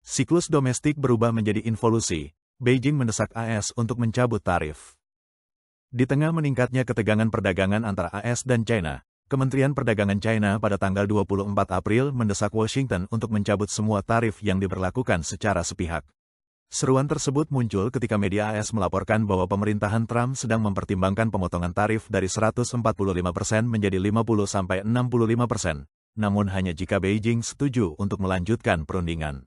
Siklus domestik berubah menjadi involusi. Beijing mendesak AS untuk mencabut tarif. Di tengah meningkatnya ketegangan perdagangan antara AS dan China, Kementerian Perdagangan China pada tanggal 24 April mendesak Washington untuk mencabut semua tarif yang diberlakukan secara sepihak. Seruan tersebut muncul ketika media AS melaporkan bahwa pemerintahan Trump sedang mempertimbangkan pemotongan tarif dari 145% menjadi 50-65%, namun hanya jika Beijing setuju untuk melanjutkan perundingan.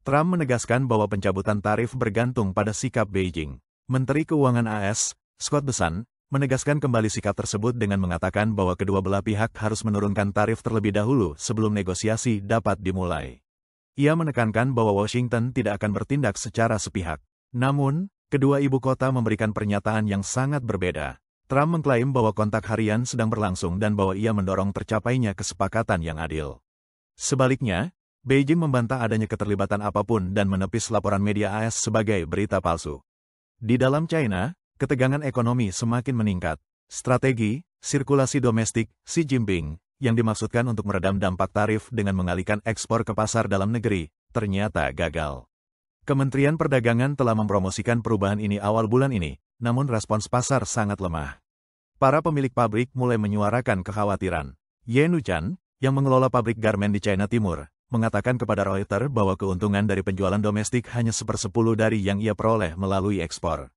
Trump menegaskan bahwa pencabutan tarif bergantung pada sikap Beijing. Menteri Keuangan AS, Scott Bessent, menegaskan kembali sikap tersebut dengan mengatakan bahwa kedua belah pihak harus menurunkan tarif terlebih dahulu sebelum negosiasi dapat dimulai. Ia menekankan bahwa Washington tidak akan bertindak secara sepihak. Namun, kedua ibu kota memberikan pernyataan yang sangat berbeda. Trump mengklaim bahwa kontak harian sedang berlangsung dan bahwa ia mendorong tercapainya kesepakatan yang adil. Sebaliknya, Beijing membantah adanya keterlibatan apapun dan menepis laporan media AS sebagai berita palsu. Di dalam China, ketegangan ekonomi semakin meningkat. Strategi, sirkulasi domestik, Xi Jinping, yang dimaksudkan untuk meredam dampak tarif dengan mengalihkan ekspor ke pasar dalam negeri, ternyata gagal. Kementerian Perdagangan telah mempromosikan perubahan ini awal bulan ini, namun respons pasar sangat lemah. Para pemilik pabrik mulai menyuarakan kekhawatiran. Ye Nuchan, yang mengelola pabrik garmen di China Timur, mengatakan kepada Reuters bahwa keuntungan dari penjualan domestik hanya 1/10 dari yang ia peroleh melalui ekspor.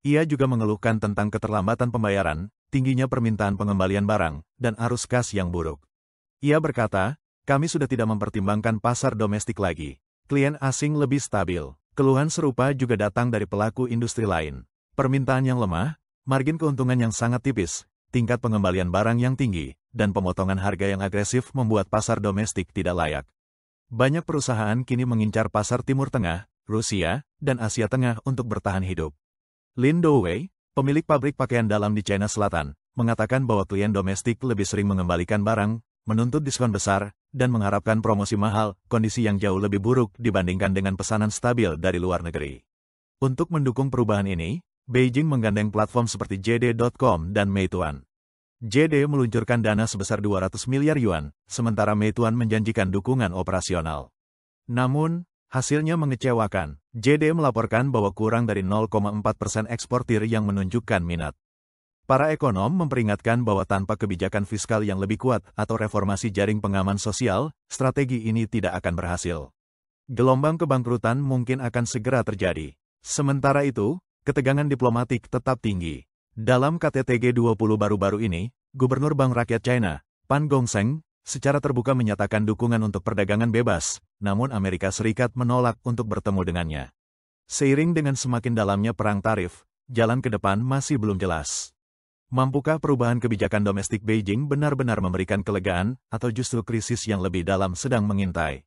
Ia juga mengeluhkan tentang keterlambatan pembayaran, tingginya permintaan pengembalian barang, dan arus kas yang buruk. Ia berkata, kami sudah tidak mempertimbangkan pasar domestik lagi. Klien asing lebih stabil. Keluhan serupa juga datang dari pelaku industri lain. Permintaan yang lemah, margin keuntungan yang sangat tipis, tingkat pengembalian barang yang tinggi, dan pemotongan harga yang agresif membuat pasar domestik tidak layak. Banyak perusahaan kini mengincar pasar Timur Tengah, Rusia, dan Asia Tengah untuk bertahan hidup. Lin Dowei, pemilik pabrik pakaian dalam di China Selatan, mengatakan bahwa klien domestik lebih sering mengembalikan barang, menuntut diskon besar, dan mengharapkan promosi mahal, kondisi yang jauh lebih buruk dibandingkan dengan pesanan stabil dari luar negeri. Untuk mendukung perubahan ini, Beijing menggandeng platform seperti JD.com dan Meituan. JD meluncurkan dana sebesar 200 miliar yuan, sementara Meituan menjanjikan dukungan operasional. Namun, hasilnya mengecewakan. JD melaporkan bahwa kurang dari 0,4% eksportir yang menunjukkan minat. Para ekonom memperingatkan bahwa tanpa kebijakan fiskal yang lebih kuat atau reformasi jaring pengaman sosial, strategi ini tidak akan berhasil. Gelombang kebangkrutan mungkin akan segera terjadi. Sementara itu, ketegangan diplomatik tetap tinggi. Dalam KTT G20 baru-baru ini, Gubernur Bank Rakyat China, Pan Gongsheng, secara terbuka menyatakan dukungan untuk perdagangan bebas, namun Amerika Serikat menolak untuk bertemu dengannya. Seiring dengan semakin dalamnya perang tarif, jalan ke depan masih belum jelas. Mampukah perubahan kebijakan domestik Beijing benar-benar memberikan kelegaan, atau justru krisis yang lebih dalam sedang mengintai?